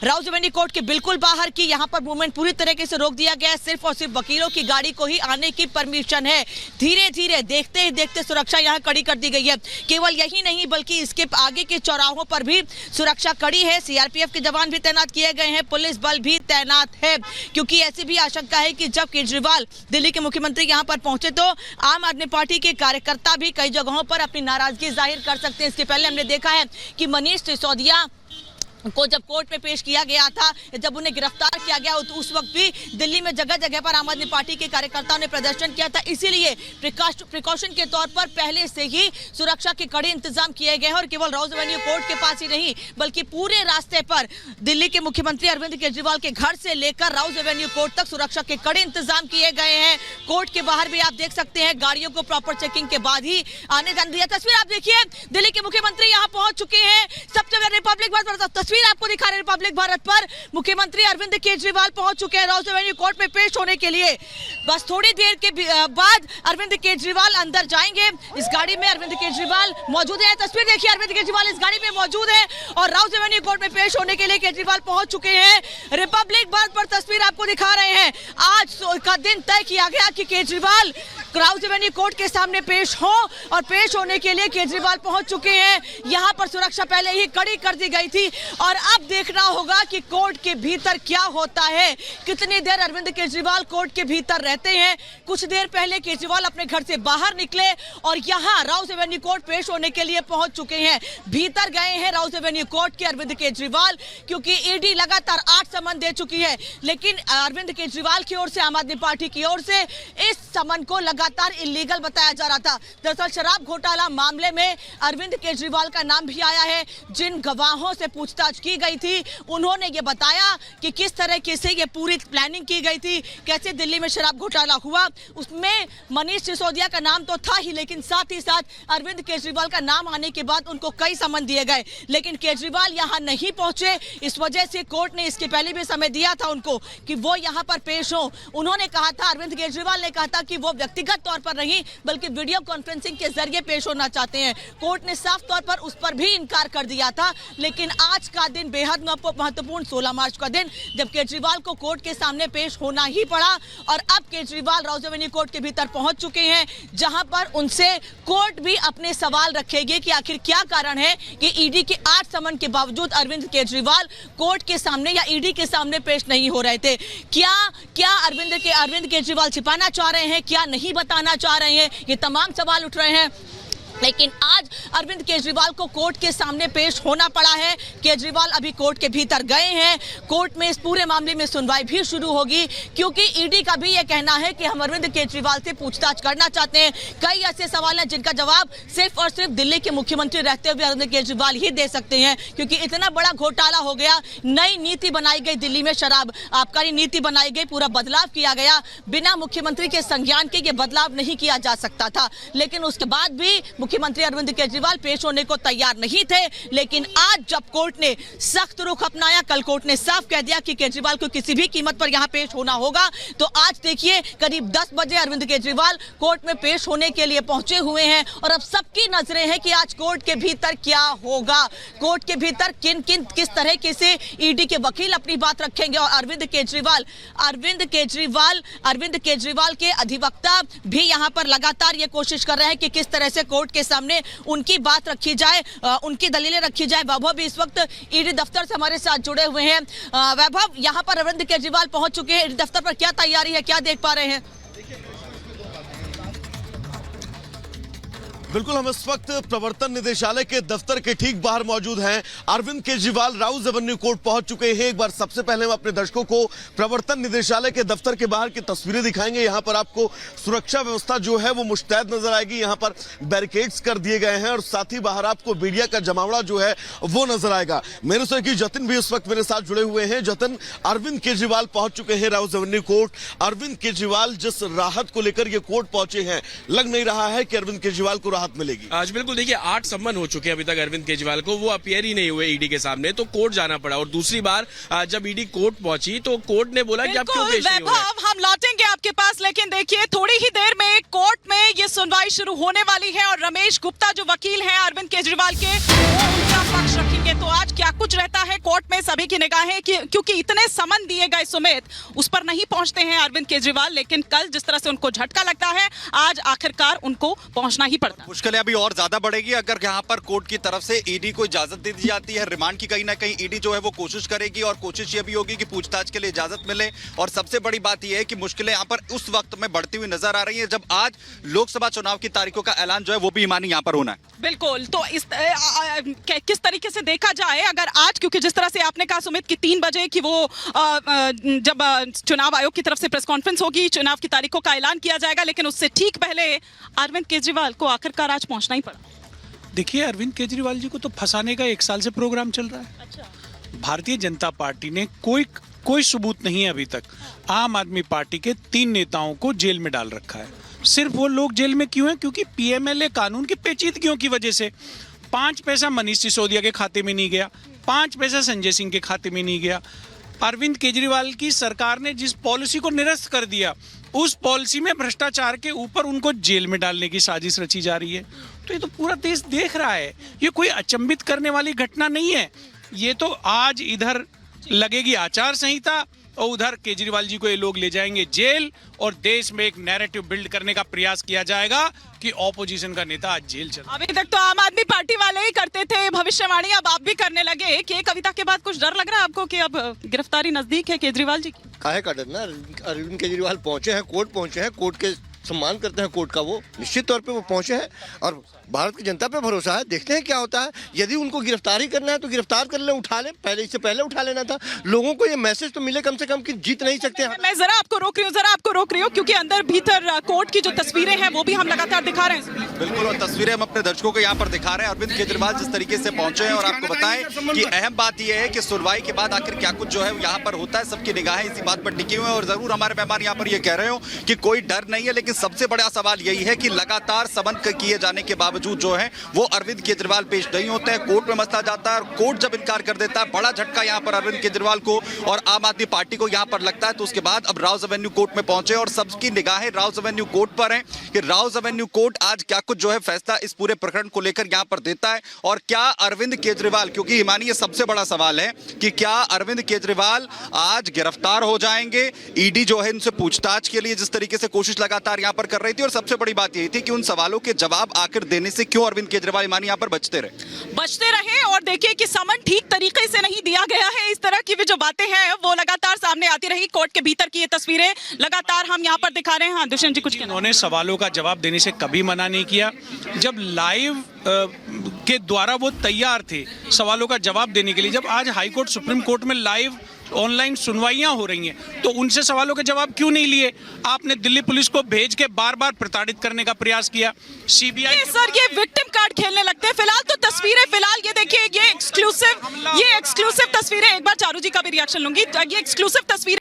Rouse Avenue court के बिल्कुल बाहर की यहाँ पर मूवमेंट पूरी तरीके से रोक दिया गया है। सिर्फ और सिर्फ वकीलों की गाड़ी को ही आने की परमिशन है। धीरे धीरे देखते ही देखते सुरक्षा यहाँ कड़ी कर दी गई है। केवल यही नहीं बल्कि इसके आगे के चौराहों पर भी सुरक्षा कड़ी है। सीआरपीएफ के जवान भी तैनात किए गए हैं, पुलिस बल भी तैनात है, क्योंकि ऐसी भी आशंका है कि जब केजरीवाल दिल्ली के मुख्यमंत्री यहाँ पर पहुंचे तो आम आदमी पार्टी के कार्यकर्ता भी कई जगहों पर अपनी नाराजगी जाहिर कर सकते हैं। इसके पहले हमने देखा है कि मनीष सिसोदिया को जब कोर्ट में पेश किया गया था, जब उन्हें गिरफ्तार किया गया तो उस वक्त भी दिल्ली में जगह जगह पर आम आदमी पार्टी के कार्यकर्ताओं ने प्रदर्शन किया था। इसीलिए प्रिकॉशन के तौर पर पहले से ही सुरक्षा के कड़े इंतजाम किए गए हैं और केवल राउज एवेन्यू कोर्ट के पास ही नहीं बल्कि पूरे रास्ते पर दिल्ली के मुख्यमंत्री अरविंद केजरीवाल के घर से लेकर राउज एवेन्यू कोर्ट तक सुरक्षा के कड़े इंतजाम किए गए हैं। कोर्ट के बाहर भी आप देख सकते हैं गाड़ियों को प्रॉपर चेकिंग के बाद ही आने जाने दिया। तस्वीर आप देखिए, दिल्ली के मुख्यमंत्री यहाँ पहुंच चुके हैं। सबसे पहले रिपब्लिक भारत तस्वीर आपको दिखा रहे हैं। रिपब्लिक भारत पर मुख्यमंत्री अरविंद केजरीवाल पहुंच चुके हैं राउज एवेन्यू कोर्ट में पेश होने के लिए। बस थोड़ी देर के बाद अरविंद केजरीवाल अंदर जाएंगे। इस गाड़ी में अरविंद केजरीवाल मौजूद है। तस्वीर देखिए, अरविंद केजरीवाल इस गाड़ी में मौजूद है और राउज एवेन्यू कोर्ट में पेश होने के लिए केजरीवाल पहुंच चुके हैं। रिपब्लिक भारत पर तस्वीर आपको दिखा रहे हैं। आज का दिन तय किया गया कि केजरीवाल राउज एवेन्यू कोर्ट के सामने पेश हो और पेश होने के लिए केजरीवाल पहुंच चुके हैं। यहां पर सुरक्षा पहले ही कड़ी कर दी गई थी और अब देखना होगा कि कोर्ट के भीतर क्या होता है। कितनी देर अरविंद केजरीवाल कोर्ट के भीतर रहते हैं। कुछ देर पहले केजरीवाल अपने घर से बाहर निकले और यहां राउज एवेन्यू कोर्ट पेश होने के लिए पहुंच चुके हैं। भीतर गए हैं राउज एवेन्यू कोर्ट के अरविंद केजरीवाल, क्योंकि ईडी लगातार 8 समन दे चुकी है, लेकिन अरविंद केजरीवाल की ओर से, आम आदमी पार्टी की ओर से इस समन को लगातार इलीगल बताया जा रहा था। दरअसल शराब घोटाला मामले में अरविंद केजरीवाल का नाम भी आया है। जिन गवाहों से पूछताछ की गई थी उन्होंने ये बताया कि किस तरीके से ये पूरी प्लानिंग की गई थी, कैसे दिल्ली में शराब घोटाला हुआ। उसमें मनीष सिसोदिया का नाम तो था ही, लेकिन साथ ही साथ अरविंद केजरीवाल का नाम आने के बाद उनको कई समन दिए गए, लेकिन केजरीवाल यहां नहीं पहुंचे। इस वजह से कोर्ट ने इसके पहले भी समय दिया था उनको कि वो यहां पर पेश हो। उन्होंने कहा था, अरविंद केजरीवाल ने कहा था कि वो व्यक्तिगत तौर पर नहीं बल्कि वीडियो कॉन्फ्रेंसिंग के जरिए पेश होना चाहते हैं। कोर्ट ने साफ तौर पर उस पर भी इनकार कर दिया था। लेकिन आज का दिन बेहद महत्वपूर्ण, 16 मार्च का दिन, जब केजरीवाल को कोर्ट के सामने पेश होना ही पड़ा और अब केजरीवाल राउज एवेन्यू कोर्ट के भीतर पहुंच चुके हैं, जहां पर उनसे कोर्ट भी अपने सवाल रखेगी कि आखिर क्या कारण है कि ईडी के 8 समन के बावजूद अरविंद केजरीवाल कोर्ट के सामने या ईडी के सामने पेश नहीं हो रहे थे। क्या अरविंद केजरीवाल छिपाना चाह रहे हैं, क्या नहीं बताना चाह रहे हैं, ये तमाम सवाल उठ रहे हैं। लेकिन आज अरविंद केजरीवाल को कोर्ट के सामने पेश होना पड़ा है। केजरीवाल अभी कोर्ट के भीतर गए हैं। कोर्ट में इस पूरे मामले में सुनवाई भी शुरू होगी, क्योंकि ईडी का भी यह कहना है कि हम अरविंद केजरीवाल से पूछताछ करना चाहते हैं। कई ऐसे सवाल हैं जिनका जवाब सिर्फ और सिर्फ दिल्ली के मुख्यमंत्री रहते हुए अरविंद केजरीवाल ही दे सकते हैं, क्योंकि इतना बड़ा घोटाला हो गया। नई नीति बनाई गई, दिल्ली में शराब आबकारी नीति बनाई गई, पूरा बदलाव किया गया। बिना मुख्यमंत्री के संज्ञान के ये बदलाव नहीं किया जा सकता था, लेकिन उसके बाद भी मुख्यमंत्री अरविंद केजरीवाल पेश होने को तैयार नहीं थे। लेकिन आज जब कोर्ट ने सख्त रुख अपनाया, कल कोर्ट ने साफ कह दिया कि केजरीवाल को किसी भी कीमत पर यहां पेश होना होगा, तो आज देखिए करीब 10 बजे अरविंद केजरीवाल कोर्ट में पेश होने के लिए पहुंचे हुए हैं और अब सबकी नजरें हैं कि आज कोर्ट के भीतर क्या होगा, कोर्ट के भीतर किस तरह से ईडी के वकील अपनी बात रखेंगे और अरविंद केजरीवाल के अधिवक्ता भी यहां पर लगातार ये कोशिश कर रहे हैं कि किस तरह से कोर्ट के सामने उनकी बात रखी जाए, उनकी दलीलें रखी जाए। वैभव भी इस वक्त ईडी दफ्तर से हमारे साथ जुड़े हुए हैं। वैभव, यहां पर अरविंद केजरीवाल पहुंच चुके हैं, ईडी दफ्तर पर क्या तैयारी है, क्या देख पा रहे हैं? बिल्कुल, हम इस वक्त प्रवर्तन निदेशालय के दफ्तर के ठीक बाहर मौजूद हैं। अरविंद केजरीवाल राउज एवेन्यू कोर्ट पहुंच चुके हैं। एक बार सबसे पहले हम अपने दर्शकों को प्रवर्तन निदेशालय के दफ्तर के बाहर की तस्वीरें दिखाएंगे। यहां पर आपको सुरक्षा व्यवस्था जो है वो मुस्तैद नजर आएगी। यहां पर बैरिकेड्स कर दिए गए हैं और साथ ही बाहर आपको मीडिया का जमावड़ा जो है वो नजर आएगा। मेरे सहयोगी जतिन भी इस वक्त मेरे साथ जुड़े हुए हैं। जतिन, अरविंद केजरीवाल पहुंच चुके हैं राउज एवेन्यू कोर्ट। अरविंद केजरीवाल जिस राहत को लेकर ये कोर्ट पहुंचे हैं, लग नहीं रहा है कि अरविंद केजरीवाल को राहत मिलेगी। आज बिल्कुल देखिए 8 सम्मन हो चुके हैं अभी तक अरविंद केजरीवाल को, वो अपीयर ही नहीं हुए ईडी के सामने, तो कोर्ट जाना पड़ा। और दूसरी बार जब ईडी कोर्ट पहुंची तो कोर्ट ने बोला कि आप क्यों पेश नहीं हो रहे। हम लौटेंगे आपके पास, लेकिन देखिए थोड़ी ही देर में कोर्ट में ये सुनवाई शुरू होने वाली है और रमेश गुप्ता जो वकील हैं अरविंद केजरीवाल के, वो उनका पक्ष रखेंगे। तो आज क्या कुछ रहता है कोर्ट में, सभी की निगाहें क्योंकि इतने समन दिए गए सुमित, उस पर नहीं पहुंचते हैं अरविंद केजरीवाल, लेकिन कल जिस तरह से उनको झटका लगता है, आज आखिरकार उनको पहुंचना ही पड़ता है। मुश्किलें अभी और ज्यादा बढ़ेगी अगर यहाँ पर कोर्ट की तरफ से ईडी को इजाजत दे दी जाती है रिमांड की। कहीं ना कहीं ईडी जो है वो कोशिश करेगी और कोशिश ये भी होगी कि पूछताछ के लिए इजाजत मिले। और सबसे बड़ी बात यह है कि मुश्किलें यहाँ पर उस वक्त में बढ़ती हुई नजर आ रही है जब आज लोकसभा चुनाव की तारीखों का ऐलान जो है वो भी ईमानी यहाँ पर होना है। बिल्कुल, तो इस किस तरीके से देखा जाए अगर आज, क्योंकि जिस तरह से आपने कहा सुमित कि 3 बजे कि वो जब चुनाव आयोग की तरफ से प्रेस कॉन्फ्रेंस होगी, चुनाव की तारीखों का ऐलान किया जाएगा, लेकिन उससे ठीक पहले अरविंद केजरीवाल को आखिरकार आज पहुंचना ही पड़ा। देखिए, अरविंद केजरीवाल जी को तो फंसाने का 1 साल से प्रोग्राम चल रहा है। अच्छा। भारतीय जनता पार्टी ने कोई सबूत नहीं है अभी तक। आम आदमी पार्टी के 3 नेताओं को जेल में डाल रखा है। सिर्फ वो लोग जेल में क्यों हैं? क्योंकि पीएमएलए कानून की पेचीदगियों की वजह से 5 पैसा मनीष सिसोदिया के खाते में नहीं गया, 5 पैसा संजय सिंह के खाते में नहीं गया। अरविंद केजरीवाल की सरकार ने जिस पॉलिसी को निरस्त कर दिया, उस पॉलिसी में भ्रष्टाचार के ऊपर उनको जेल में डालने की साजिश रची जा रही है। तो ये तो पूरा देश देख रहा है, ये कोई अचंभित करने वाली घटना नहीं है। ये तो आज इधर लगेगी आचार संहिता और उधर केजरीवाल जी को ये लोग ले जाएंगे जेल, और देश में एक नैरेटिव बिल्ड करने का प्रयास किया जाएगा कि ऑपोजिशन का नेता आज जेल चला। अभी तक तो आम आदमी पार्टी वाले ही करते थे भविष्यवाणी, अब आप भी करने लगे कि कविता के बाद कुछ डर लग रहा है आपको कि अब गिरफ्तारी नजदीक है केजरीवाल जी की? काहे का डरना? अरविंद केजरीवाल पहुंचे हैं, कोर्ट पहुंचे हैं, कोर्ट के सम्मान करते हैं कोर्ट का, वो निश्चित तौर पे वो पहुंचे हैं और भारत की जनता पे भरोसा है। देखते हैं क्या होता है। यदि उनको गिरफ्तारी करना है तो गिरफ्तार कर ले, उठा ले, पहले इससे पहले उठा लेना था। लोगों को ये मैसेज तो मिले कम से कम कि जीत नहीं सकते हैं। मैं जरा आपको रोक रही हूँ क्योंकि अंदर भीतर कोर्ट की जो तस्वीरें हैं वो भी हम लगातार दिखा रहे हैं। बिल्कुल, और तस्वीरें हम अपने दर्शकों को यहाँ पर दिखा रहे हैं अरविंद केजरीवाल जिस तरीके से पहुंचे हैं। और आपको बताएं कि अहम बात यह है कि सुनवाई के बाद आखिर क्या कुछ जो है यहाँ पर होता है, सबकी निगाहें इसी बात पर टिकी हुई है। और जरूर हमारे मेहमान यहाँ पर ये कह रहे हो कि कोई डर नहीं है, लेकिन सबसे बड़ा सवाल यही है कि लगातार समन किए जाने के बावजूद जो है वो अरविंद केजरीवाल पेश नहीं होते हैं। कोर्ट में मसला जाता है और कोर्ट जब इनकार कर देता है, बड़ा झटका यहाँ पर अरविंद केजरीवाल को और आम आदमी पार्टी को यहाँ पर लगता है। तो उसके बाद अब राउज एवेन्यू कोर्ट में पहुंचे और सबकी निगाहें राउज एवेन्यू कोर्ट पर हैं कि राउज एवेन्यू कोर्ट आज क्या कुछ जो है फैसला इस पूरे प्रकरण को लेकर यहाँ पर देता है। और क्या अरविंद केजरीवाल, क्योंकि ईमानी ये सबसे बड़ा सवाल है कि क्या अरविंद केजरीवाल आज गिरफ्तार हो जाएंगे? ईडी जो है इनसे पूछताछ के लिए जिस तरीके से कोशिश लगातार यहाँ पर कर रही थी, और सबसे बड़ी बात यही थी कि उन सवालों के जवाब आखिर देने से क्यों अरविंद केजरीवाल ईमानी यहाँ पर बचते रहे। और देखिए कि समन ठीक तरीके से नहीं दिया गया है। इस तरह की भी जो बातें हैं वो लगातार सामने आती रही। कोर्ट के भीतर की ये तस्वीरें लगातार हम यहाँ पर दिखा रहे हैं। हाँ दुष्यंत जी, कुछ उन्होंने सवालों का जवाब देने से कभी मना नहीं किया। जब लाइव के द्वारा वो तैयार थे सवालों का जवाब देने के लिए, जब आज हाई कोर्ट सुप्रीम कोर्ट में लाइव ऑनलाइन सुनवाइयां हो रही हैं, तो उनसे सवालों के जवाब क्यों नहीं लिए? आपने दिल्ली पुलिस को भेज के बार बार प्रताड़ित करने का प्रयास किया। सीबीआई सर ये विक्टिम कार्ड खेलने लगते हैं। फिलहाल तो तस्वीरें, फिलहाल ये देखिए, ये एक्सक्लूसिव तस्वीरें। एक बार चारू जी का भी रिएक्शन लूंगी। ये एक्सक्लूसिव तस्वीरें